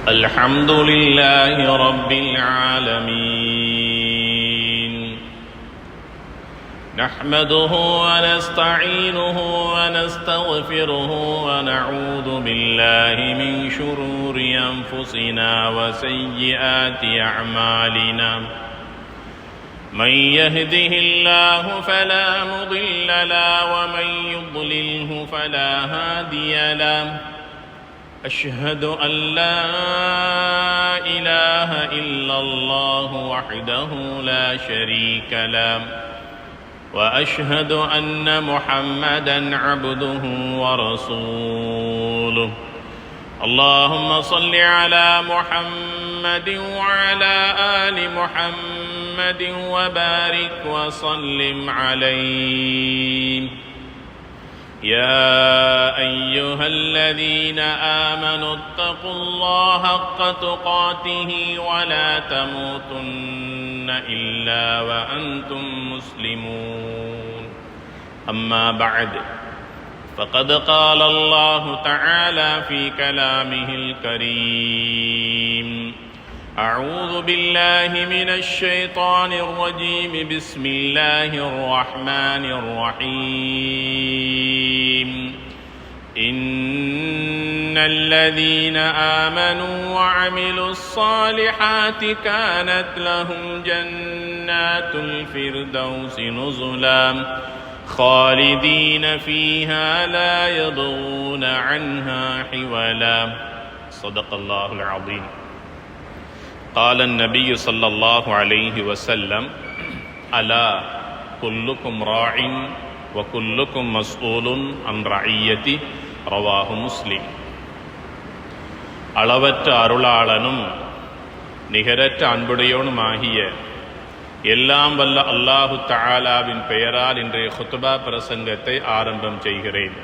الحمد لله رب العالمين نحمده ونستعينه ونستغفره ونعوذ بالله من شرور أنفسنا وسيئات أعمالنا من يهده الله فلا مضل له ومن يضلله فلا هادي له أشهد أن لا إله إلا الله وحده لا شريك له وأشهد أن محمدًا عبده ورسوله اللهم صل على محمد وعلى آل محمد وبارك وسلم عليه يا أيها الذين آمنوا اتقوا الله حق تقاته ولا تموتن إلا وأنتم مسلمون أما بعد فقد قال الله تعالى في كلامه الكريم أعوذ بالله من الشيطان الرجيم بسم الله الرحمن الرحيم إن الذين آمنوا وعملوا الصالحات كانت لهم جنات الفردوس نزلا خالدين فيها لا يبغون عنها حولا صدق الله العظيم قال النبي صلى الله عليه وسلم ألا كلكم راع وكلكم مسؤول عن رعيته رواه مسلم அளவற்ற அருளாளனும் நிகரற்ற அன்புடையோனுமாகிய எல்லாம் வல்ல அல்லாஹு தஆலாவின் பெயரால் இன்றைய குத்பா பிரசங்கத்தை ஆரம்பம் செய்கிறேன்.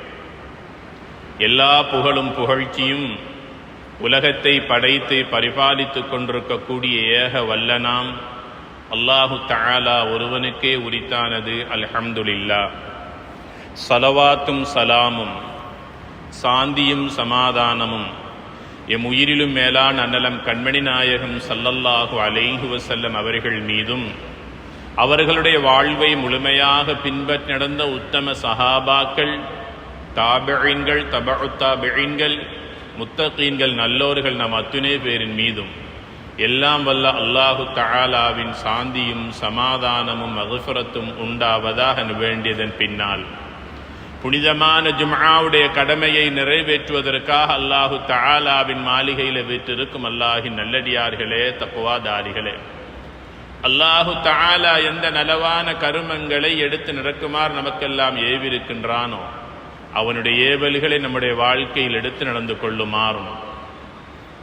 எல்லா புகழும் புகழ்ச்சியும் உலகத்தை படைத்து பரிபாலித்துக் கொண்டிருக்கக்கூடிய ஏக வல்லனாம் அல்லாஹு தஆலா ஒருவனுக்கே உரித்தானது. அல்ஹம்துலில்லாஹ். ஸலவாத்தும் சலாமும் சாந்தியும் சமாதானமும் எம் உயிரிலும் மேலான அன்னலம் கண்மணி நாயகம் ஸல்லல்லாஹு அலைஹி வஸல்லம் அவர்கள் மீதும் அவர்களுடைய வாழ்வை முழுமையாக பின்பற்றி நடந்த உத்தம சஹாபாக்கள், தாபிஈன்கள், தபஉத் தாபிஈன்கள், முத்தகீன்கள், நல்லோர்கள் நம் அத்துணை பேரின் மீதும் எல்லாம் வல்ல அல்லாஹு தஆலாவின் சாந்தியும் சமாதானமும் மக்ஃபிரத்தும் உண்டாவதாக வேண்டியதன் பின்னால் புனிதமான ஜும்ஆவுடைய கடமையை நிறைவேற்றுவதற்காக அல்லாஹு தஆலாவின் மாளிகையில் வீற்றிருக்கும் அல்லாஹின் நல்லடியார்களே, தக்வாதாரிகளே, அல்லாஹு தஆலா எந்த நலவான கருமங்களை எடுத்து நடக்குமாறு நமக்கெல்லாம் ஏவிருக்கின்றானோ அவனுடைய ஏவல்களை நம்முடைய வாழ்க்கையில் எடுத்து நடந்து கொள்ளுமாறும்,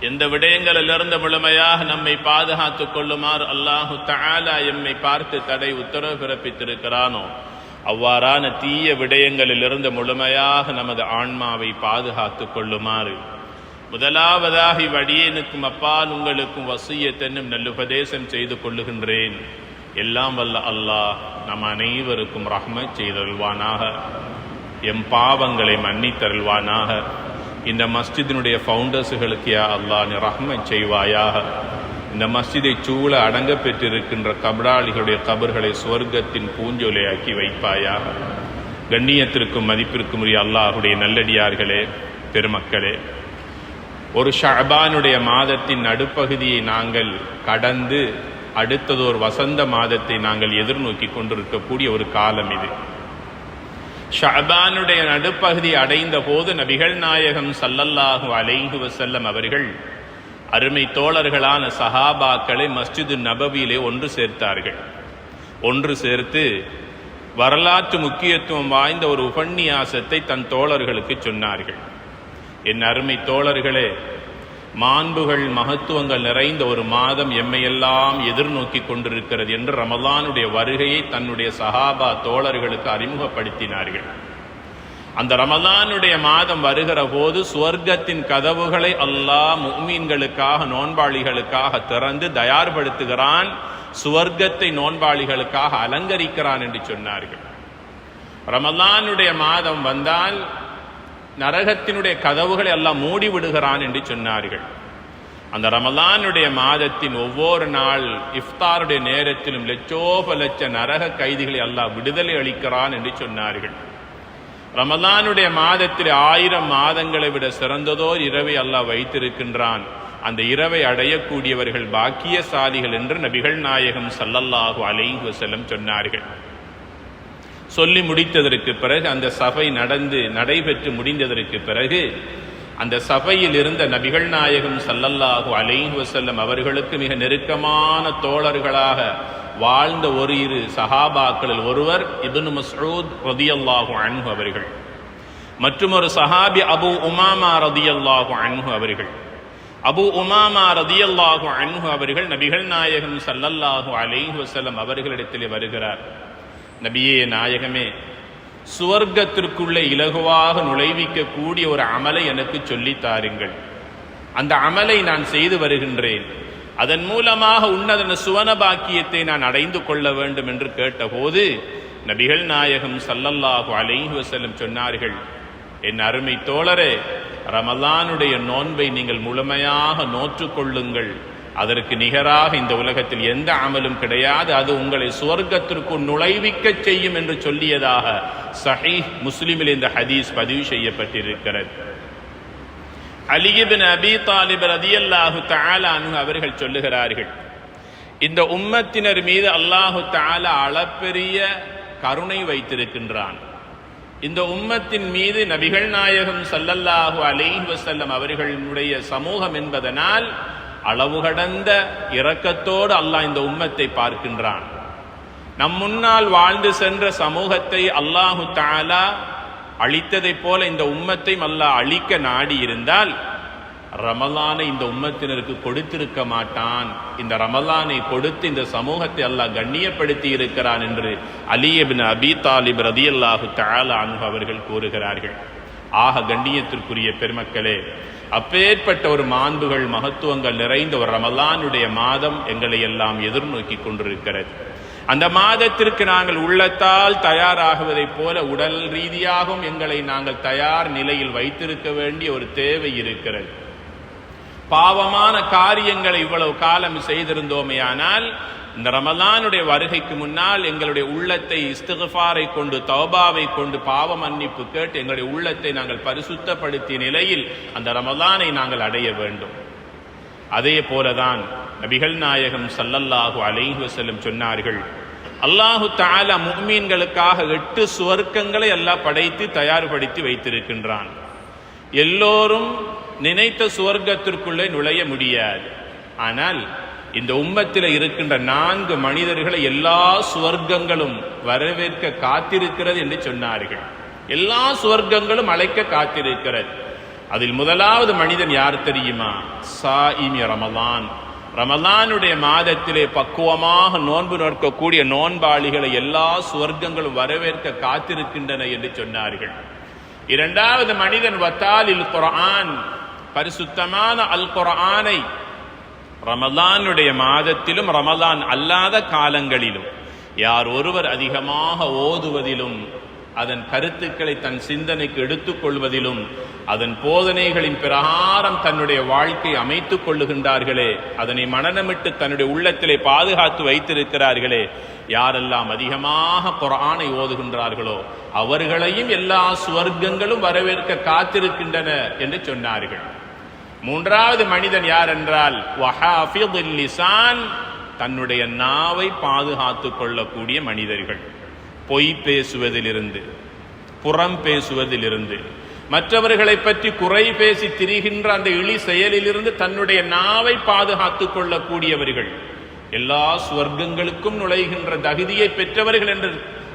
எந்த விடயங்களிலிருந்து முழுமையாக நம்மை பாதுகாத்துக் கொள்ளுமாறு அல்லாஹு தஆலா எம்மை பார்த்து தடை உத்தரவு பிறப்பித்திருக்கிறானோ அவ்வாறான தீய விடயங்களிலிருந்து முழுமையாக நமது ஆன்மாவை பாதுகாத்துக் கொள்ளுமாறு முதலாவதாக இவ்வடியேனுக்கும் அப்பால் உங்களுக்கும் வசியத் என்னும் நல்லுபதேசம் செய்து கொள்ளுகின்றேன். எல்லாம் வல்ல அல்லாஹ் நம் அனைவருக்கும் ரஹ்மத் செய்தருள்வானாக, எம் பாவங்களை மன்னித்தருள்வானாக. இந்த மஸ்ஜிதினுடைய ஃபவுண்டர்ஸுகளுக்கு யா அல்லாஹ் நீ ரஹ்மத் செய்வாயாக. இந்த மஸ்ஜிதை சூழ அடங்க பெற்றிருக்கின்ற கபராளிகளுடைய கபர்களை சுவர்க்கத்தின் பூஞ்சோலையாக்கி வைப்பாயாக. கண்ணியத்திற்கும் மதிப்பிற்கும் உரிய அல்லாஹுடைய நல்லடியார்களே, பெருமக்களே, ஒரு ஷஅபானுடைய மாதத்தின் நடுப்பகுதியை நாங்கள் கடந்து அடுத்ததோர் வசந்த மாதத்தை நாங்கள் எதிர்நோக்கி கொண்டிருக்கக்கூடிய ஒரு காலம் இது. ஷஅபானுடைய நடுப்பகுதி அடைந்த போது நபிகள் நாயகம் ஸல்லல்லாஹு அலைஹி வஸல்லம் அவர்கள் அருமை தோழர்களான சஹாபாக்களை மஸ்ஜிது நபவியிலே ஒன்று சேர்த்தார்கள். ஒன்று சேர்த்து வரலாற்று முக்கியத்துவம் வாய்ந்த ஒரு உபன்யாசத்தை தன் தோழர்களுக்கு சொன்னார்கள். என் அருமை தோழர்களே, மாண்புகள் மகத்துவங்கள் நிறைந்த ஒரு மாதம் எம்மையெல்லாம் எதிர்நோக்கி கொண்டிருக்கிறது என்று ரமலானுடைய வருகையை தன்னுடைய சஹாபா தோழர்களுக்கு அறிமுகப்படுத்தினார்கள். அந்த ரமலானுடைய மாதம் வருகிற போது சுவர்க்கத்தின் கதவுகளை அல்லாஹ் முஃமின்களுக்காக, நோன்பாளிகளுக்காக திறந்து தயார்படுத்துகிறான். சுவர்க்கத்தை நோன்பாளிகளுக்காக அலங்கரிக்கிறான் என்று சொன்னார்கள். ரமலானுடைய மாதம் வந்தால் நரகத்தினுடைய கதவுகளை எல்லாம் மூடி விடுகிறான் என்று சொன்னார்கள். அந்த ரமலானுடைய மாதத்தின் ஒவ்வொரு நாள் இஃப்தாருடைய நேரத்திலும் லட்சோப லட்ச நரக கைதிகளை அல்லாஹ் விடுதலை அளிக்கிறான் என்று சொன்னார்கள். ரமலானுடைய மாதத்தில் 1000 மாதங்களை விட சிறந்ததோர் இரவை அல்லாஹ் வைத்திருக்கின்றான். அந்த இரவை அடையக்கூடியவர்கள் பாக்கியசாலிகள் என்று நபிகள் நாயகம் ஸல்லல்லாஹு அலைஹி வஸல்லம் சொன்னார்கள். சொல்லி முடித்ததற்கு பிறகு அந்த சபை நடைபெற்று முடிந்ததற்கு பிறகு அந்த சபையில் இருந்த நபிகள் நாயகம் ஸல்லல்லாஹு அலைஹி வஸல்லம் அவர்களுக்கு மிக நெருக்கமான தோழர்களாக வாழ்ந்த இரு சஹாபாக்களில் ஒருவர் இப்னு மஸ்ஊத் ரலியல்லாஹு அன்ஹு அவர்கள், மற்றும் ஒரு சஹாபி அபூ உமாமா ரலியல்லாஹு அன்ஹு அவர்கள். அபூ உமாமா ரலியல்லாஹு அன்ஹு அவர்கள் நபிகள் நாயகம் ஸல்லல்லாஹு அலைஹி வஸல்லம் அவர்களிடத்தில் வருகிறார். நபியே நாயகமே, சுவர்க்கத்திற்குள்ளே இலகுவாக நுழைவிக்க கூடிய ஒரு அமலை எனக்கு சொல்லித் தாருங்கள். அந்த அமலை நான் செய்து வருகின்றேன். அதன் மூலமாக உன்னத சுவன பாக்கியத்தை நான் அடைந்து கொள்ள வேண்டும் என்று கேட்டபோது நபிகள் நாயகம் ஸல்லல்லாஹு அலைஹி வஸல்லம் சொன்னார்கள், என் அருமை தோழரே, ரமலானுடைய நோன்பை நீங்கள் முழுமையாக நோற்றுக்கொள்ளுங்கள். அதற்கு நிகராக இந்த உலகத்தில் எந்த அமலும் கிடையாது. அது உங்களை சுவர்க்கத்திற்குள் நுழைவிக்க செய்யும் என்று சொல்லியதாக சஹீஹ் முஸ்லிமில் இந்த ஹதீஸ் பதிவு செய்யப்பட்டிருக்கிறது. அலி இப்னு அபீ தாலிப் ரலியல்லாஹு தஆலா அன்ஹு அவர்கள் சொல்லுகிறார்கள், இந்த உம்மத்தினர் மீது அல்லாஹு தஆலா அளப்பெரிய கருணை வைத்திருக்கின்றான். இந்த உம்மத்தின் மீது நபிகள் நாயகம் ஸல்லல்லாஹு அலைஹி வஸல்லம் அவர்களுடைய சமூகம் என்பதனால் அளவு கடந்த இரக்கத்தோடு அல்லாஹ் இந்த உம்மத்தை பார்க்கின்றான். நம் முன்னால் வாழ்ந்து சென்ற சமூகத்தை அல்லாஹு தஆலா அழித்ததைப் போல இந்த உம்மத்தையும் அல்லாஹ் அழிக்க நாடி இருந்தால் ரமலானை இந்த உம்மத்தினருக்கு கொடுத்திருக்க மாட்டான். இந்த ரமலானை கொடுத்து இந்த சமூகத்தை அல்லாஹ் கண்ணியப்படுத்தி இருக்கிறான் என்று அலி இப்னு அபீ தாலிப் ரலியல்லாஹு தஆலா அன்ஹு அவர்கள் கூறுகிறார்கள். ஆக கண்ணியத்திற்குரிய பெருமக்களே, அப்பேற்பட்ட ஒரு மாண்புகள் மகத்துவங்கள் நிறைந்த ஒரு ரமலானுடைய மாதம் எங்களை எல்லாம் எதிர்நோக்கி கொண்டிருக்கிறது. அந்த மாதத்திற்கு நாங்கள் உள்ளத்தால் தயாராகுவதைப் போல உடல் ரீதியாகவும் எங்களை நாங்கள் தயார் நிலையில் வைத்திருக்க வேண்டிய ஒரு தேவை இருக்கிறது. பாவமான காரியங்களை இவ்வளவு காலம் செய்திருந்தோமேயானால் இந்த ரமலானுடைய வருகைக்கு முன்னால் எங்களுடைய உள்ளத்தை இஸ்திக்ஃபாரை கொண்டு தௌபாவை கொண்டு பாவ மன்னிப்பு கேட்டு எங்களுடைய உள்ளத்தை நாங்கள் பரிசுத்தப்படுத்திய நிலையில் அந்த ரமலானை நாங்கள் அடைய வேண்டும். அதே போலதான் நபிகள் நாயகம் ஸல்லல்லாஹு அலைஹி வஸல்லம் சொன்னார்கள், அல்லாஹு தஆலா முஃமின்களுக்காக 8 சுவர்க்கங்களை அல்லாஹ் படைத்து தயார்படுத்தி வைத்திருக்கின்றான். எல்லோரும் நினைத்த சுவர்க்கத்திற்குள்ளே நுழைய முடியாது. ஆனால் இந்த உம்மத்தில் இருக்கின்ற 4 மனிதர்களை எல்லா சுவர்க்கங்களும் வரவேற்க காத்திருக்கிறது என்று சொன்னார்கள். எல்லா சுவர்க்கங்களும் அழைக்க காத்திருக்கிறது. அதில் முதலாவது மனிதன் யார் தெரியுமா? சாயிமி ரமலான். ரமலானுடைய மாதத்திலே பக்குவமாக நோன்பு நோக்கக்கூடிய நோன்பாளிகளை எல்லா சுவர்க்கங்களும் வரவேற்க காத்திருக்கின்றன என்று சொன்னார்கள். இரண்டாவது மனிதன் வத்தாலில் குர்ஆன், பரிசுத்தமான அல் குர்ஆனை ரமலானுடைய மாதத்திலும் ரமலான் அல்லாத காலங்களிலும் யார் ஒருவர் அதிகமாக ஓதுவதிலும் அதன் கருத்துக்களை தன் சிந்தனைக்கு எடுத்துக் கொள்வதிலும் அதன் போதனைகளின் பிரகாரம் தன்னுடைய வாழ்க்கை அமைத்துக் கொள்ளுகின்றார்களே, அதனை மனனமிட்டு தன்னுடைய உள்ளத்திலே பாதுகாத்து வைத்திருக்கிறார்களே, யாரெல்லாம் அதிகமாக குர்ஆனை ஓதுகின்றார்களோ அவர்களையும் எல்லா சுவர்க்கங்களும் வரவேற்க காத்திருக்கின்றன என்று சொன்னார்கள். மூன்றாவது மனிதன் யார் என்றால் வஹாஃபிதுல் லிசான், தன்னுடைய நாவை பாதுகாத்துக் கொள்ளக்கூடிய மனிதர்கள். பொய் பேசுவதிலிருந்து, புறம் பேசுவதிலிருந்து, மற்றவர்களை பற்றி குறை பேசி திரிகின்ற அந்த இழி செயலிலிருந்து தன்னுடைய நாவை பாதுகாத்துக் கொள்ளக்கூடியவர்கள் எல்லா சுவர்க்கங்களுக்கும் நுழைகின்ற தகுதியை பெற்றவர்கள் என்று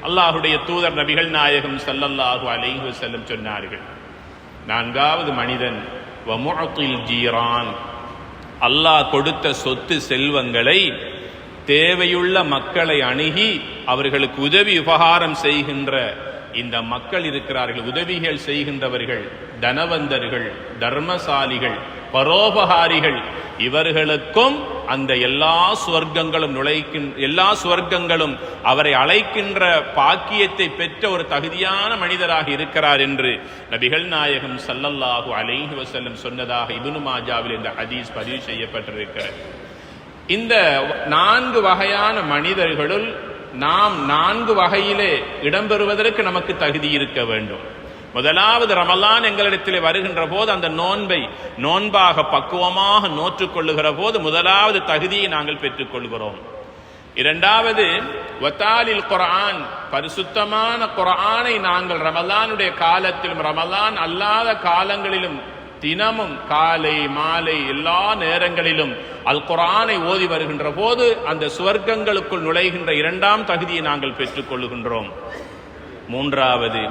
அல்லாஹுடைய தூதர் நபிகள் நாயகம் ஸல்லல்லாஹு அலைஹி வஸல்லம் சொன்னார்கள். நான்காவது மனிதன் வமுஅத்தில் ஜீரான், அல்லாஹ் கொடுத்த சொத்து செல்வங்களை தேவையுள்ள மக்களை அணுகி அவர்களுக்கு உதவி உபகாரம் செய்கின்ற இந்த மக்கள் இருக்கிறார்கள். உதவிகள் செய்கின்றவர்கள், தனவந்தர்கள், தர்மசாலிகள், பரோபகாரிகள், இவர்களுக்கும் அந்த எல்லா சுவர்க்கங்களும் அவரை அழைக்கின்ற பாக்கியத்தை பெற்ற ஒரு தகுதியான மனிதராக இருக்கிறார் என்று நபிகள் நாயகம் ஸல்லல்லாஹு அலைஹி வஸல்லம் சொன்னதாக இப்னு மாஜாவில் இந்த ஹதீஸ் பதிவு செய்யப்பட்டிருக்கிறது. இந்த 4 வகையான மனிதர்களுள் நாம் 4 வகையிலே இடம்பெறுவதற்கு நமக்கு தகுதி இருக்க வேண்டும். முதலாவது, ரமலான் எங்களிடத்தில் வருகின்ற போது அந்த நோன்பாக பக்குவமாக நோற்றுக் கொள்ளுகிற போது முதலாவது தகுதியை நாங்கள் பெற்றுக் கொள்கிறோம். இரண்டாவது, வத்தாலில் குர்ஆன், பரிசுத்தமான குர்ஆனை நாங்கள் ரமலானுடைய காலத்திலும் ரமலான் அல்லாத காலங்களிலும் தினமும் காலை மாலை எல்லா நேரங்களிலும் அல் குர்ஆனை ஓதி வருகின்ற போது அந்த சுவர்க்கங்களுக்குள் நுழைகின்ற 2ஆம் தகுதியை நாங்கள் பெற்றுக் கொள்ளுகின்றோம். மூன்றாவது,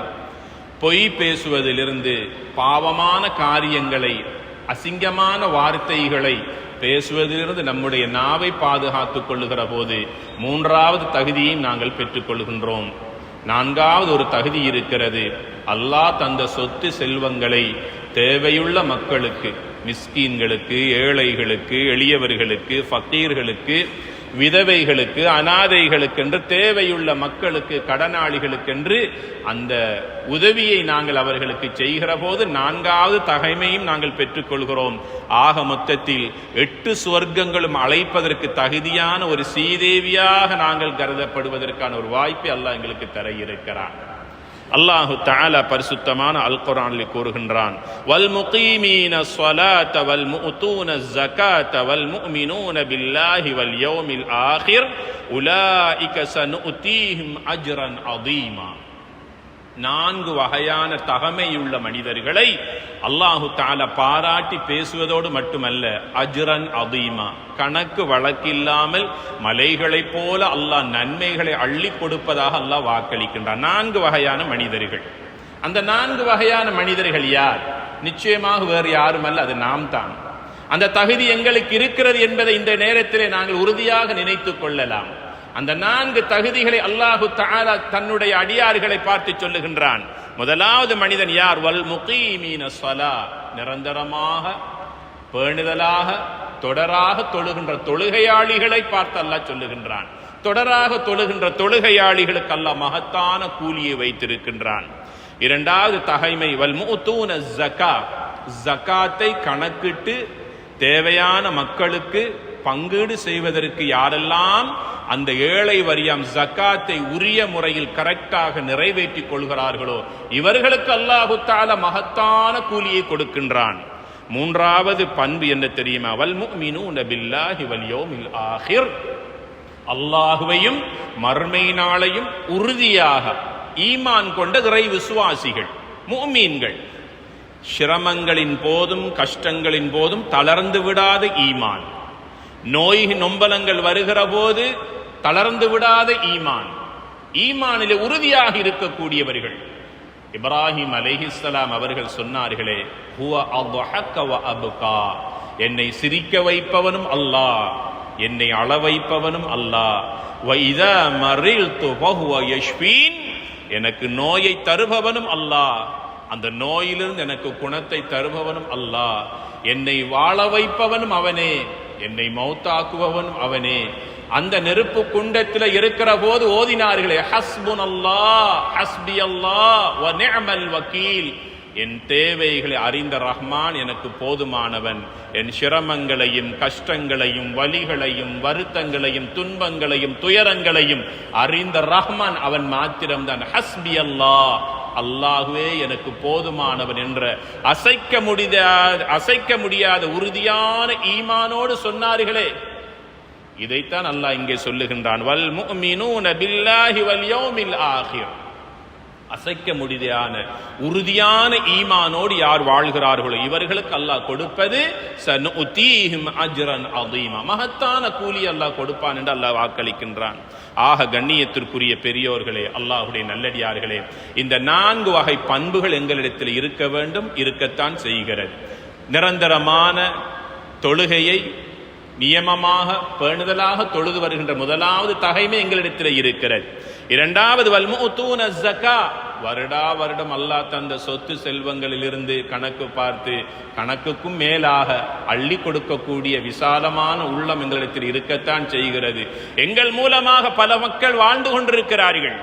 பொய் பேசுவதிலிருந்து, பாவமான காரியங்களை, அசிங்கமான வார்த்தைகளை பேசுவதிலிருந்து நம்முடைய நாவை பாதுகாத்துக் கொள்ளுகிற போது 3ஆவது தகுதியை நாங்கள் பெற்றுக் கொள்கின்றோம். 4ஆவது ஒரு தகுதி இருக்கிறது. அல்லாஹ் தந்த சொத்து செல்வங்களை தேவையுள்ள மக்களுக்கு, மிஸ்கீன்களுக்கு, ஏழைகளுக்கு, எளியவர்களுக்கு, ஃபக்கீர்களுக்கு, விதவைகளுக்கு, அனாதைகளுக்கு என்று தேவையுள்ள மக்களுக்கு, கடனாளிகளுக்கென்று அந்த உதவியை நாங்கள் அவர்களுக்கு செய்கிற போது 4ஆவது தகைமையும் நாங்கள் பெற்றுக்கொள்கிறோம். ஆக மொத்தத்தில் 8 சுவர்க்கங்களும் அழைப்பதற்கு தகுதியான ஒரு சீதேவியாக நாங்கள் கருதப்படுவதற்கான ஒரு வாய்ப்பை அல்லாஹ் எங்களுக்கு தர இருக்கிறான். அல்லாஹு தஆலா பரிசுத்தமான அல் குர்ஆனில் கூறுகின்றான், வல் முகீமீன ஸ்ஸலாத வல் முஅத்தூன ஸகாத வல் முஃமினூன பில்லாஹி வல் யௌமில் ஆகிர் உலாயிக ஸனுதீஹிம் அஜ்ரன் அதீமா. 4 வகையான தகமையுள்ள மனிதர்களை அல்லாஹு தஆலா பாராட்டி பேசுவதோடு மட்டுமல்ல, அஜ்ரன் அதீமா, கணக்கு வழக்கில்லாமல் மலைகளைப் போல அல்லாஹ் நன்மைகளை அள்ளி கொடுப்பதாக அல்லாஹ் வாக்களிக்கின்றான். 4 வகையான மனிதர்கள். அந்த 4 வகையான மனிதர்கள் யார்? நிச்சயமாக வேறு யாரும் அல்ல, அது நாம் தான். அந்த தகுதி எங்களுக்கு இருக்கிறது என்பதை இந்த நேரத்திலே நாங்கள் உறுதியாக நினைத்துக் கொள்ளலாம். அந்த 4 தகுதிகளை அல்லாஹு தஆலா தன்னுடைய அடியார்களை பார்த்து சொல்லுகின்றான். முதலாவது மனிதன் யார்? வல் முகீமீன ஸலா, நிரந்தரமாக பேணுதலாக தொடராக தொழுகின்ற தொழுகையாளிகளை பார்த்து அல்லாஹ் சொல்லுகின்றான். தொடராக தொழுகின்ற தொழுகையாளிகளுக்கு அல்லாஹ் மகத்தான கூலியை வைத்திருக்கின்றான். 2வது தகைமை வல் முஅத்தூன ஸகா, ஸகாத்தை கணக்கிட்டு தேவையான மக்களுக்கு பங்கீடு செய்வதற்கு யாரெல்லாம் அந்த ஏழை வரியாம் ஜக்காத்தை உரிய முறையில் கரெக்டாக நிறைவேற்றிக் கொள்கிறார்களோ இவர்களுக்கு அல்லாஹு தஆலா மகத்தான கூலியை கொடுக்கின்றான். 3வது பண்பு என்ன தெரியுமா? வல் முஃமினூன பில்லாஹி வல் யௌமில் ஆகிர், அல்லாஹுவையும் மறுமை நாளையும் உறுதியாக ஈமான் கொண்ட இறை விசுவாசிகள், முஃமின்கள். சிரமங்களின் போதும் கஷ்டங்களின் போதும் தளர்ந்து விடாத ஈமான், நோய் நொம்பலங்கள் வருகிற போது தளர்ந்து விடாத ஈமான், ஈமானிலே உறுதியாக இருக்கக்கூடியவர்கள். இப்ராஹிம் அலைஹிஸ்ஸலாம் அவர்கள் சொன்னார்களே, ஹுவ அத்ஹக வ அப்கா, என்னை சிரிக்க வைப்பவனும் அல்லாஹ், என்னை அழ வைப்பவனும் அல்லாஹ். வ இதா மரில்து ஃபஹுவ யஷ்ஃபீன், எனக்கு நோயை தருபவனும் அல்லாஹ், அந்த நோயிலிருந்து எனக்கு குணத்தை தருபவனும் அல்லாஹ். என்னை வாழ வைப்பவனும் அவனே, என்னை மௌத்தாக்குபவனும் அவனே. அந்த நெருப்பு குண்டத்தில் இருக்கிற போது ஓதினார்களே, ஹஸ்புனல்லாஹ் ஹஸ்பியல்லாஹ் வ நிஅமல் வக்கீல், என் தேவைகளை அறிந்த ரஹ்மான் எனக்கு போதுமானவன், என் சிரமங்களையும் கஷ்டங்களையும் வலிகளையும் வருத்தங்களையும் துன்பங்களையும் துயரங்களையும் அறிந்த ரஹ்மான் அவன் மாத்திரம்தான். ஹஸ்பியல்லாஹ், அல்லாஹுவே எனக்கு போதுமானவன் என்ற அசைக்க முடியாத உறுதியான ஈமானோடு சொன்னார்களே. இதைத்தான் அல்லாஹ் இங்கே சொல்லுகின்றான், வல் முஃமினூன பில்லாஹி வல் யௌமில் ஆகிர். அசைக்க முடியாத உறுதியான ஈமானோடு யார் வாழ்கிறார்களோ இவர்களுக்கு அல்லாஹ் கொடுப்பது ஸனுதீஹிம் அஜ்ரன் அதீமா, மகத்தான கூலி அல்லாஹ் கொடுப்பான் என்று அல்லாஹ் வாக்களிக்கின்றான். ஆக கண்ணியத்திற்குரிய பெரியோர்களே, அல்லாஹ்வுடைய நல்லடியார்களே, இந்த 4 வகை பண்புகள் எங்களிடத்தில் இருக்க வேண்டும், இருக்கத்தான் செய்கிறது. நிரந்தரமான தொழுகையை நியமமாக பேணுதலாக தொழுது வருகின்ற முதலாவது தகைமை எங்களிடத்தில் இருக்கிறது. இரண்டாவது வல்முத்தூன ஸக்கா, வருடா வருடம் அல்லாஹ் தந்த சொத்து செல்வங்களிலிருந்து கணக்கு பார்த்து கணக்குக்கும் மேலாக அள்ளி கொடுக்கக்கூடிய விசாலமான உள்ளம் எங்களிடத்தில் இருக்கத்தான் செய்கிறது. எங்கள் மூலமாக பல மக்கள் வாழ்ந்து கொண்டிருக்கிறார்கள்.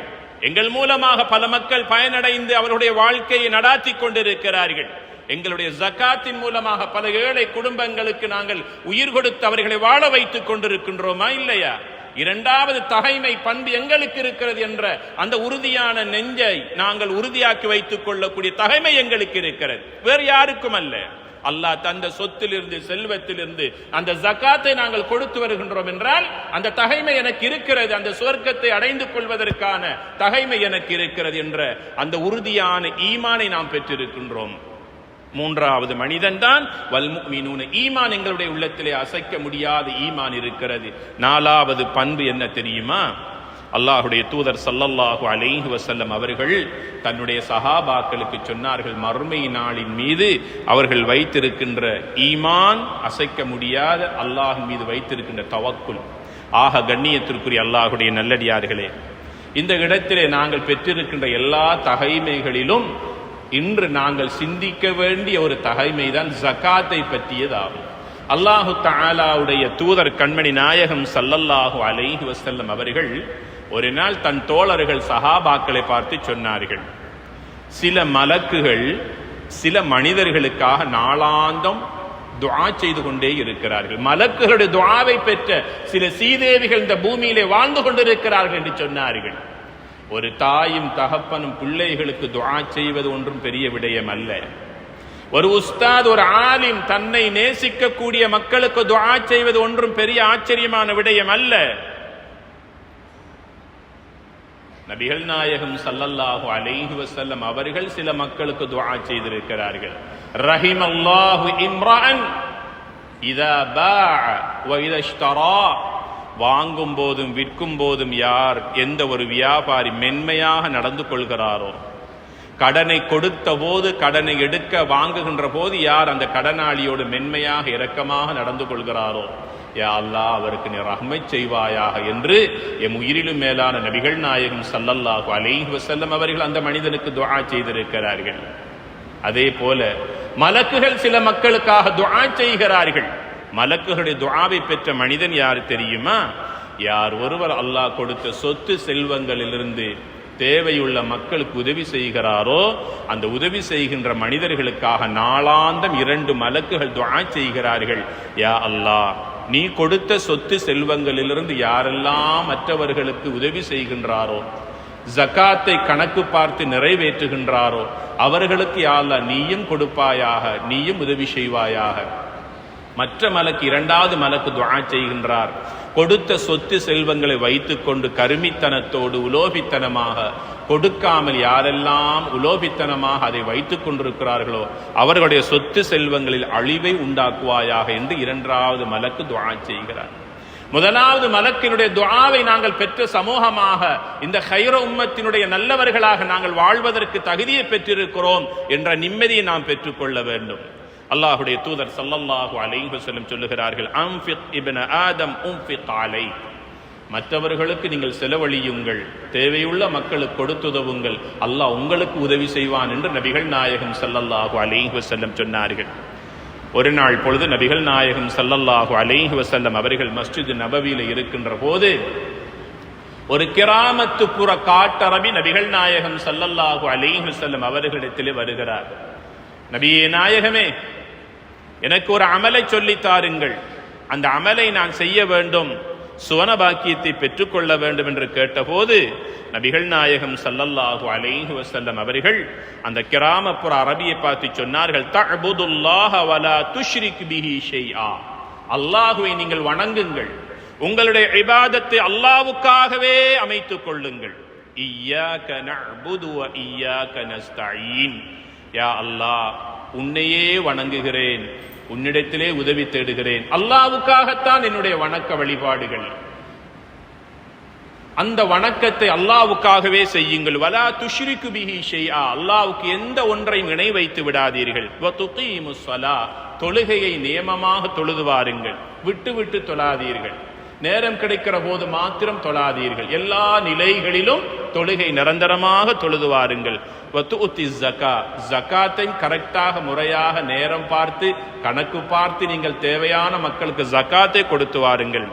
எங்கள் மூலமாக பல மக்கள் பயனடைந்து அவருடைய வாழ்க்கையை நடாத்தி கொண்டிருக்கிறார்கள். எங்களுடைய ஜகாத்தின் மூலமாக பல ஏழை குடும்பங்களுக்கு நாங்கள் உயிர் கொடுத்து அவர்களை வாழ வைத்துக் கொண்டிருக்கின்றோமா இல்லையா? இரண்டாவது தகைமை பண்பு எங்களுக்கு இருக்கிறது என்ற அந்த உறுதியான நெஞ்சை நாங்கள் உறுதியாக்கி வைத்துக் கொள்ளக்கூடிய தகைமை எங்களுக்கு இருக்கிறது, வேறு யாருக்கும் அல்ல. அல்லாஹ் தந்த சொத்திலிருந்து செல்வத்திலிருந்து அந்த ஜகாத்தை நாங்கள் கொடுத்து வருகின்றோம் என்றால் அந்த தகைமை எனக்கு இருக்கிறது, அந்த சுவர்க்கத்தை அடைந்து கொள்வதற்கான தகைமை எனக்கு இருக்கிறது என்ற அந்த உறுதியான ஈமானை நாம் பெற்றிருக்கின்றோம். மூன்றாவது மனிதன் தான் வல்முஃமினூன, ஈமான் எங்களுடைய உள்ளத்திலே அசைக்க முடியாத ஈமான் இருக்கிறது. நாலாவது பண்பு என்ன தெரியுமா? அல்லாஹுடைய தூதர் ஸல்லல்லாஹு அலைஹி வஸல்லம் அவர்கள் தன்னுடைய சஹாபாக்களுக்கு சொன்னார்கள், மறுமை நாளின் மீது அவர்கள் வைத்திருக்கின்ற ஈமான், அசைக்க முடியாத அல்லாஹ்வின் மீது வைத்திருக்கின்ற தவக்குல். ஆக கண்ணியத்திற்குரிய அல்லாஹுடைய நல்லடியார்களே, இந்த இடத்திலே நாங்கள் பெற்றிருக்கின்ற எல்லா தகைமைகளிலும் இன்று நாங்கள் சிந்திக்க வேண்டிய ஒரு தகைமை தான் ஜகாத்தை பற்றியதாகும். அல்லாஹு தஆலாவுடைய தூதர் கண்மணி நாயகம் ஸல்லல்லாஹு அலைஹி வஸல்லம் அவர்கள் ஒரு நாள் தன் தோழர்கள் சஹாபாக்களை பார்த்து சொன்னார்கள், சில மலக்குகள் சில மனிதர்களுக்காக நாளாந்தம் துஆ செய்து கொண்டே இருக்கிறார்கள். மலக்குகளுடைய துஆவை பெற்ற சில சீதேவிகள் இந்த பூமியிலே வாழ்ந்து கொண்டிருக்கிறார்கள் என்று சொன்னார்கள். ஒரு தாயும் தகப்பனும் பிள்ளைகளுக்கு துஆ செய்வது ஒன்றும் பெரிய விடயம் அல்ல. ஒரு உஸ்தாத், ஒரு ஆலிம் தன்னை நேசிக்கக்கூடிய மக்களுக்கு துஆ செய்வது ஒன்றும் பெரிய ஆச்சரியமான விடயம் அல்ல. நபிகள் நாயகம் ஸல்லல்லாஹு அலைஹி வஸல்லம் அவர்கள் சில மக்களுக்கு துஆ செய்திருக்கிறார்கள். ரஹிமல்லாஹு இம்ரான் இதா பாஅ வ இதா இஷ்தரா, வாங்கும் போதும் விற்கும் போதும் யார் எந்த ஒரு வியாபாரி மென்மையாக நடந்து கொள்கிறாரோ, கடனை கொடுத்த போது கடனை எடுக்க வாங்குகின்ற போது யார் அந்த கடனாளியோடு மென்மையாக இரக்கமாக நடந்து கொள்கிறாரோ, யா அல்லாஹ் அவருக்கு நீ ரஹ்மத் செய்வாயாக என்று எம் உயிரிலும் மேலான நபிகள் நாயகம் ஸல்லல்லாஹு அலைஹி வஸல்லம் அவர்கள் அந்த மனிதனுக்கு துஆ செய்திருக்கிறார்கள். அதே போல மலக்குகள் சில மக்களுக்காக துஆ செய்கிறார்கள். மலக்குகளுடைய துஆவை பெற்ற மனிதன் யார் தெரியுமா? யார் ஒருவர் அல்லாஹ் கொடுத்த சொத்து செல்வங்களிலிருந்து தேவையுள்ள மக்களுக்கு உதவி செய்கிறாரோ, அந்த உதவி செய்கின்ற மனிதர்களுக்காக நாளாந்தம் 2 மலக்குகள் துஆ செய்கிறார்கள், யா அல்லாஹ் நீ கொடுத்த சொத்து செல்வங்களிலிருந்து யாரெல்லாம் மற்றவர்களுக்கு உதவி செய்கின்றாரோ, ஜகாத்தை கணக்கு பார்த்து நிறைவேற்றுகின்றாரோ அவர்களுக்கு யா அல்லாஹ் நீயும் கொடுப்பாயாக, நீயும் உதவி செய்வாயாக. மற்ற மலக்கு, 2வது மலக்கு துஆ செய்கின்றார், கொடுத்த சொத்து செல்வங்களை வைத்துக் கொண்டு கருமித்தனத்தோடு உலோபித்தனமாக கொடுக்காமல் யாரெல்லாம் உலோபித்தனமாக அதை வைத்துக் கொண்டிருக்கிறார்களோ அவர்களுடைய சொத்து செல்வங்களில் அழிவை உண்டாக்குவாயாக என்று 2வது மலக்கு துஆ செய்கிறார். 1வது மலக்கினுடைய துஆவை நாங்கள் பெற்ற சமூகமாக இந்த கைர உம்மத்தினுடைய நல்லவர்களாக நாங்கள் வாழ்வதற்கு தகுதியை பெற்றிருக்கிறோம் என்ற நிம்மதியை நாம் பெற்றுக்கொள்ள வேண்டும். அல்லாஹுடைய தூதர் ஸல்லல்லாஹு அலைஹி வஸல்லம் சொல்லுகிறார்கள், அன்ஃபிக் இப்ன ஆதம் உன்ஃபிக் அலைக், மற்றவர்களுக்கு நீங்கள் செலவழியுங்கள், தேவையுள்ள மக்களுக்கு கொடுத்துதவுங்கள், அல்லாஹ் உங்களுக்கு உதவி செய்வான் என்று நபிகள் நாயகம் ஸல்லல்லாஹு அலைஹி வஸல்லம் சொன்னார்கள். ஒரு நாள் பொழுது நபிகள் நாயகம் ஸல்லல்லாஹு அலைஹி வஸல்லம் அவர்கள் மஸ்ஜித் நபவியில இருக்கின்ற போது ஒரு கிராமத்துப்புற காட்டரபி நபிகள் நாயகம் ஸல்லல்லாஹு அலைஹி வஸல்லம் அவர்களிடத்திலே வருகிறார். நபியே நாயகமே, எனக்கு ஒரு அமலை சொல்லித் தாருங்கள், அந்த அமலை நான் செய்ய வேண்டும், சுவன பாக்கியத்தை பெற்றுக்கொள்ள வேண்டும் என்று கேட்டபோது நபிகள் நாயகம் ஸல்லல்லாஹு அலைஹி வஸல்லம் அவர்கள் அந்த கிராமப்புற அரபியை பார்த்து சொன்னார்கள், தஅபுதுல்லாஹ வலா துஷ்ரிக் பிஹி ஷைஆ, அல்லாஹ்வை நீங்கள் வணங்குங்கள், உங்களுடைய இபாதத்தை அல்லாஹ்வுக்காகவே அமைத்துக் கொள்ளுங்கள். இய்யாக நஅபுது வ இய்யாக நஸ்தஈன், யா அல்லாஹ் உன்னையே வணங்குகிறேன், உன்னிடத்திலே உதவி தேடுகிறேன், அல்லாஹ்வுக்காகத்தான் என்னுடைய வணக்க வழிபாடுகள், அந்த வணக்கத்தை அல்லாஹ்வுக்காகவே செய்யுங்கள். வலா துஷ்ரிகு பிஹி ஷைஆ, அல்லாஹ்வுக்கு எந்த ஒன்றையும் இணை வைத்து விடாதீர்கள். வ துகீமுஸ் ஸலா, தொழுகையை நியமமாக தொழுது வாருங்கள், விட்டு விட்டு தொழாதீர்கள். நேரம் கிடைக்கிற போது மாத்திரம் தொழாதீர்கள். எல்லா நிலைகளிலும் தொழுகை நிரந்தரமாக தொழுது வாருங்கள். ஜகாத்தை கரெக்டாக முறையாக நேரம் பார்த்து கணக்கு பார்த்து நீங்கள் தேவையான மக்களுக்கு ஜகாத்தை கொடுத்து வாருங்கள்.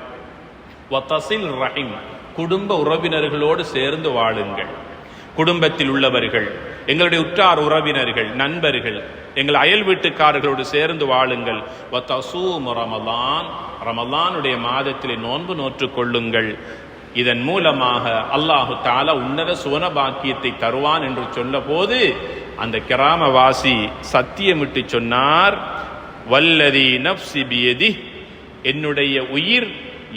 குடும்ப உறவினர்களோடு சேர்ந்து வாழுங்கள். குடும்பத்தில் உள்ளவர்கள், எங்களுடைய உற்றார் உறவினர்கள், நண்பர்கள், எங்கள் அயல் வீட்டுக்காரர்களோடு சேர்ந்து வாழுங்கள். ரமலானுடைய மாதத்திலே நோன்பு நோற்றுக் கொள்ளுங்கள். இதன் மூலமாக அல்லாஹு தஆலா உன்னத சுவன பாக்கியத்தை தருவான் என்று சொன்ன போது அந்த கிராமவாசி சத்தியமிட்டு சொன்னார், வல்லதி நஃப்ஸி பியதி, என்னுடைய உயிர்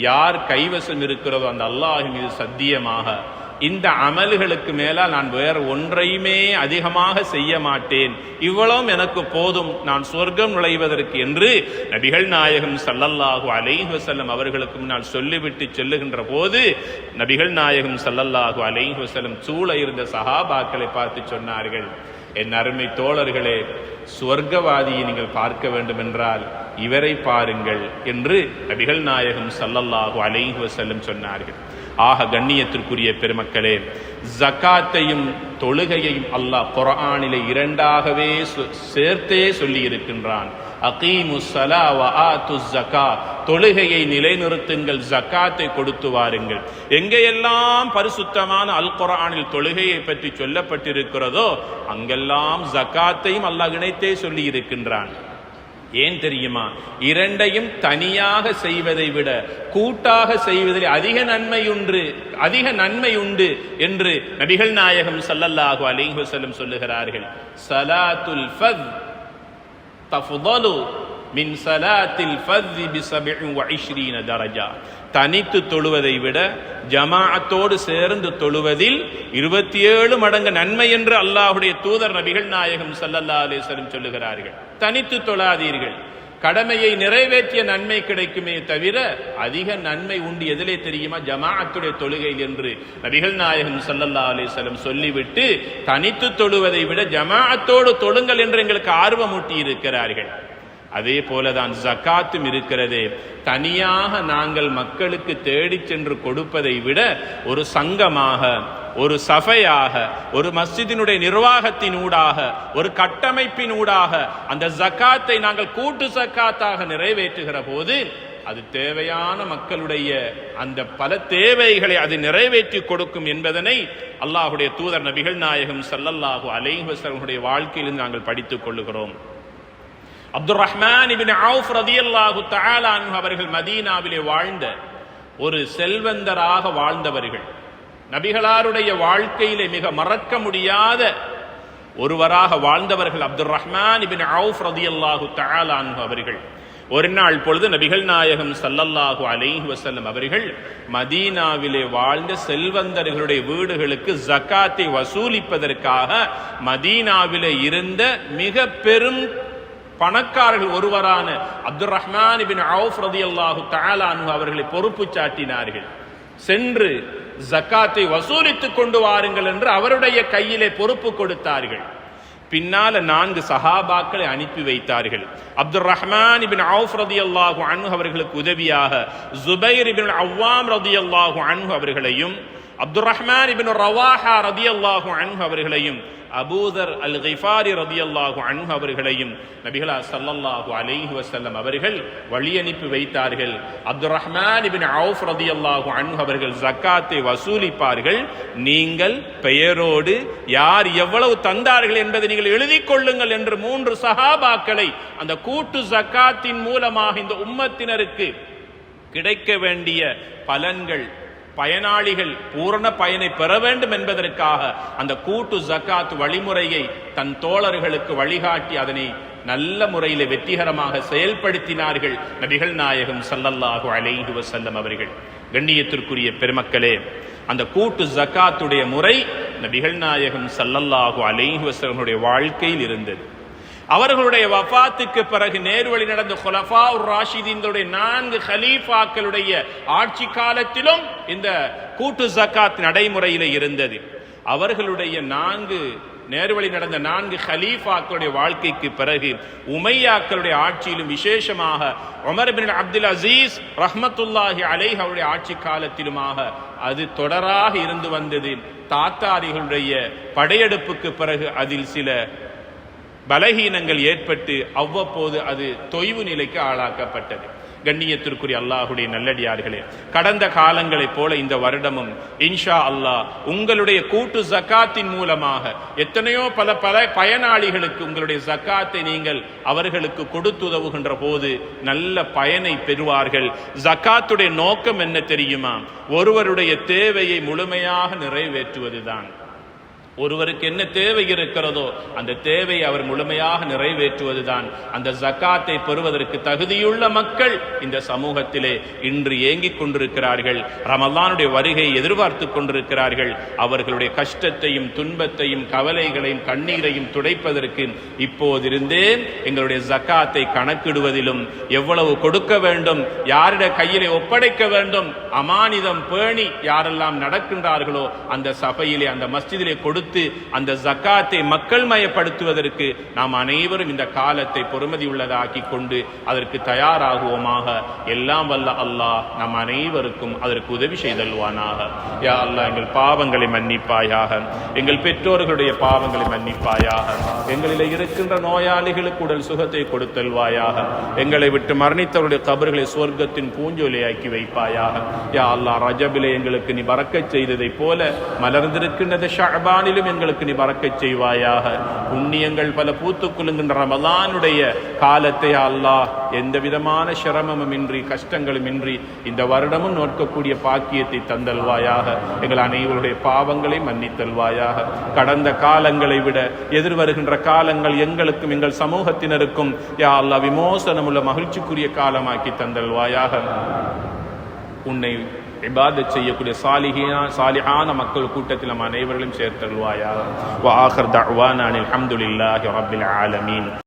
யார் கைவசம் இருக்கிறதோ அந்த அல்லாஹ் மீது சத்தியமாக இந்த அமல்களுக்கு மேல நான் வேற ஒன்றையுமே அதிகமாக செய்ய மாட்டேன், இவ்வளவும் எனக்கு போதும் நான் சொர்க்கம் நுழைவதற்கு என்று நபிகள் நாயகம் ஸல்லல்லாஹு அலைஹி வஸல்லம் அவர்களுக்கு முன்னால் சொல்லிவிட்டு சொல்லுகின்ற போது நபிகள் நாயகம் ஸல்லல்லாஹு அலைஹி வஸல்லம் சூழ இருந்த சஹாபாக்களை பார்த்து சொன்னார்கள், என் அருமை தோழர்களே, சொர்க்கவாதியை நீங்கள் பார்க்க வேண்டும் என்றால் இவரை பாருங்கள் என்று நபிகள் நாயகம் ஸல்லல்லாஹு அலைஹி வஸல்லம் சொன்னார்கள். ஆக கண்ணியத்திற்குரிய பெருமக்களே, ஜகாத்தையும் தொழுகையையும் அல்லாஹ் குர்ஆனிலே இரண்டாகவே சேர்த்தே சொல்லி இருக்கின்றான். அகீமுஸ் ஸலா வ ஆத்துஸ் ஸகா, தொழுகையை நிலைநிறுத்துங்கள், ஜகாத்தை கொடுத்து வாருங்கள். எங்கெல்லாம் பரிசுத்தமான அல் குர்ஆனில் தொழுகையை பற்றி சொல்லப்பட்டிருக்கிறதோ அங்கெல்லாம் ஜகாத்தையும் அல்லாஹ் இணைத்தே சொல்லி இருக்கின்றான். ஏன் தெரியுமா? இரண்டையும் தனியாக செய்வதை விட கூட்டாக செய்வதில் அதிக நன்மை உண்டு என்று நபிகள் நாயகம் ஸல்லல்லாஹு அலைஹி வஸல்லம் சொல்லுகிறார்கள். ஸலாத்துல் ஃபத் தஃதலு மின் ஸலாத்தில் ஃபத் பி 27 தரஜா. தனித்து தொழுவதை விட ஜமாஅத்தோடு சேர்ந்து தொழுவதில் 27 மடங்கு நன்மை என்று அல்லாஹ்வுடைய தூதர் நபிகள் நாயகம் ஸல்லல்லாஹு அலைஹி வஸல்லம் சொல்லுகிறார்கள். தனித்து தொழாதீர்கள், கடமையை நிறைவேற்றிய நன்மை கிடைக்குமே தவிர அதிக நன்மை உண்டு எதிலே தெரியுமா? ஜமாஅத்துடைய தொழுகையில் என்று நபிகள் நாயகம் ஸல்லல்லாஹு அலைஹி வஸல்லம் சொல்லிவிட்டு தனித்து தொழுவதை விட ஜமாஅத்தோடு தொழுங்கள் என்று எங்களுக்கு ஆர்வமூட்டி இருக்கிறார்கள். அதே போலதான் ஜகாத்தும் இருக்கிறதே. தனியாக நாங்கள் மக்களுக்கு தேடி சென்று கொடுப்பதை விட ஒரு சங்கமாக, ஒரு சபையாக, ஒரு மஸ்ஜிதினுடைய நிர்வாகத்தினூடாக, ஒரு கட்டமைப்பினூடாக அந்த ஜகாத்தை நாங்கள் கூட்டு ஜகாத்தாக நிறைவேற்றுகிற போது அது தேவையான மக்களுடைய அந்த பல தேவைகளை அது நிறைவேற்றி கொடுக்கும் என்பதனை அல்லாஹ்வுடைய தூதர் நபிகள் நாயகம் ஸல்லல்லாஹு அலைஹி வஸல்லம் வாழ்க்கையிலிருந்து நாங்கள் படித்துக் கொள்ளுகிறோம். அப்துர் ரஹ்மான் இப்னு அவுஃப் ரலியல்லாஹு தஆலா அன்ஹு அவர்கள் மதீனாவிலே வாழ்ந்த ஒரு செல்வந்தராக வாழ்ந்தவர்கள். நபிகளாருடைய வாழ்க்கையிலே மிக மறக்க முடியாத ஒருவராக வாழ்ந்தவர்கள் அப்துர் ரஹ்மான் இப்னு அவுஃப் ரலியல்லாஹு தஆலா அன்ஹு அவர்கள். ஒரு நாள் பொழுது நபிகள் நாயகம் ஸல்லல்லாஹு அலைஹி வஸல்லம் அவர்கள் மதீனாவிலே வாழ்ந்த செல்வந்தர்களுடைய வீடுகளுக்கு ஜகாத்தை வசூலிப்பதற்காக மதீனாவிலே இருந்த மிக பெரும் பணக்காரர்கள் ஒருவரான அப்துர் ரஹ்மான் இப்னு அவுஃப் ரலியல்லாஹு தஆலா அன்ஹு அவர்களை பொறுப்பு சாட்டினார்கள். சென்று ஜகாத்தை வசூலித்துக் கொண்டு வாருங்கள் என்று அவருடைய கையிலே பொறுப்பு கொடுத்தார்கள். பின்னால 4 சஹாபாக்களை அனுப்பி வைத்தார்கள். அப்துர் ரஹ்மான் இப்னு அவுஃப் ரலியல்லாஹு அன்ஹு அவர்களுக்கு உதவியாக ஜுபைர் இப்னு அவ்வாம் ரலியல்லாஹு அன்ஹு அவர்களையும், அப்துர் ரஹ்மான் இப்னு ரவாஹா ரலியல்லாஹு அன்ஹு அவர்களையும், அபூதர் அல் கிஃபாரி ரலியல்லாஹு அன்ஹு அவர்களையும் நபிகளார் ஸல்லல்லாஹு அலைஹி வஸல்லம் அவர்கள் வழி அனுப்பி வைத்தார்கள். அப்துர் ரஹ்மான் இப்னு அவுஃப் ரலியல்லாஹு அன்ஹு அவர்கள் ஜகாத்தை வசூலிப்பார்கள். நீங்கள் பெயரோடு யார் எவ்வளவு தந்தார்கள் என்பதை நீங்கள் எழுதிக் கொள்ளுங்கள் என்று 3 சஹாபாக்களை அந்த கூட்டு ஜகாத்தின் மூலமாக இந்த உம்மத்தினருக்கு கிடைக்க வேண்டிய பலன்கள், பயனாளிகள் பூரண பயனை பெற வேண்டும் என்பதற்காக அந்த கூட்டு ஜகாத் வழிமுறையை தன் தோழர்களுக்கு வழிகாட்டி அதனை நல்ல முறையில் வெற்றிகரமாக செயல்படுத்தினார்கள் நபிகள் நாயகம் ஸல்லல்லாஹு அலைஹி வஸல்லம் அவர்கள். கண்ணியத்திற்குரிய பெருமக்களே, அந்த கூட்டு ஜகாத்துடைய முறை நபிகள் நாயகம் ஸல்லல்லாஹு அலைஹி வஸல்லம் வாழ்க்கையில் இருந்தது. அவர்களுடைய வஃபாத்துக்கு பிறகு நேர்வழி நடந்த குலஃபாஉர் ராஷிதீன்களுடைய 4 கலீஃபாக்களுடைய ஆட்சி காலத்திலும் இந்த கூட்டு ஜகாத் நடைமுறையில் இருந்தது. அவர்களுடைய 4 நேர்வழி நடந்த 4 ஹலீஃபாக்களுடைய வாழ்க்கைக்கு பிறகு உமையாக்களுடைய ஆட்சியிலும் விசேஷமாக உமர் பின் அப்துல் அசீஸ் ரஹ்மத்துல்லாஹி அலைஹி அவருடைய ஆட்சி காலத்திலுமாக அது தொடராக இருந்து வந்தது. தாத்தாரிகளுடைய படையெடுப்புக்கு பிறகு அதில் சில பலகீனங்கள் ஏற்பட்டு அவ்வப்போது அது தொய்வு நிலைக்கு ஆளாக்கப்பட்டது. கண்ணியத்திற்குரிய அல்லாஹுடைய நல்லடியார்களே, கடந்த காலங்களைப் போல இந்த வருடமும் இன்ஷா அல்லாஹ் உங்களுடைய கூட்டு ஜக்காத்தின் மூலமாக எத்தனையோ பல பயனாளிகளுக்கு உங்களுடைய ஜக்காத்தை நீங்கள் அவர்களுக்கு கொடுத்துதவுகின்ற போது நல்ல பயனை பெறுவார்கள். ஜக்காத்துடைய நோக்கம் என்ன தெரியுமா? ஒருவருடைய தேவையை முழுமையாக நிறைவேற்றுவதுதான். ஒருவருக்கு என்ன தேவை இருக்கிறதோ அந்த தேவையை அவர் முழுமையாக நிறைவேற்றுவதுதான். அந்த ஜக்காத்தை பெறுவதற்கு தகுதியுள்ள மக்கள் இந்த சமூகத்திலே இன்று ஏங்கிக் கொண்டிருக்கிறார்கள். ரமலானுடைய வருகையை எதிர்பார்த்து கொண்டிருக்கிறார்கள். அவர்களுடைய கஷ்டத்தையும் துன்பத்தையும் கவலைகளையும் கண்ணீரையும் துடைப்பதற்கு இப்போதிருந்தே எங்களுடைய ஜக்காத்தை கணக்கிடுவதிலும் எவ்வளவு கொடுக்க வேண்டும், யாரிட கையிலே ஒப்படைக்க வேண்டும், அமானிதம் பேணி யாரெல்லாம் நடக்கின்றார்களோ அந்த சபையிலே அந்த மஸ்ஜிதிலே கொடுத்து அந்த ஜக்காத்தை மக்கள் மயப்படுத்துவதற்கு நாம் அனைவரும் இந்த காலத்தை பொறுமதி உள்ளதாக்கி கொண்டு அதற்கு தயாராகுவோமாக. எல்லாம் வல்ல அல்லாஹ் நம் அனைவருக்கும் அதற்கு உதவி செய்தல்வானாக. யா அல்லாஹ், எங்கள் பாவங்களை மன்னிப்பாயாக, எங்கள் பெற்றோர்களுடைய பாவங்களை மன்னிப்பாயாக, எங்களில் இருக்கின்ற நோயாளிகளுக்கு உடல் சுகத்தை கொடுத்தல்வாயாக, எங்களை விட்டு மரணித்தவருடைய கபர்களை சுவர்க்கத்தின் பூஞ்சோலையாக்கி வைப்பாயாக. யா அல்லாஹ், ரஜபிலே எங்களுக்கு நீ பரக்கச் செய்ததை போல மலர்ந்திருக்கின்றது ஷஅபானிலும் எங்களுக்கு நீ பரக்கச் செய்வாயாக. புண்ணியங்கள் பல பூத்துக் குலுங்குகின்ற ரமலானுடைய காலத்தை அல்லாஹ் எந்த விதமான சிரமமும் இன்றி கஷ்டங்களும் இன்றி இந்த வருடமும் நோக்கக்கூடிய பாக்கியத்தை தந்தல்வாயாக. எங்கள் அனைவருடைய பாவங்களை மன்னித்தல்வாயாக. கடந்த காலங்களை விட எதிர்வருகின்ற காலங்கள் எங்களுக்கும் எங்கள் சமூகத்தினருக்கும் யா அல்லாஹ் விமோசனமுள்ள மகிழ்ச்சிக்குரிய காலமாக்கி தந்தல்வாயாக. உன்னை இபாதத் செய்யக்கூடிய சாலிஹான மக்கள் கூட்டத்தில் நம் அனைவர்களும் சேர்த்தல்வாயாக. வ ஆகிர் தஅவானா அல்ஹம்துலில்லாஹி ரப்பில் ஆலமீன்.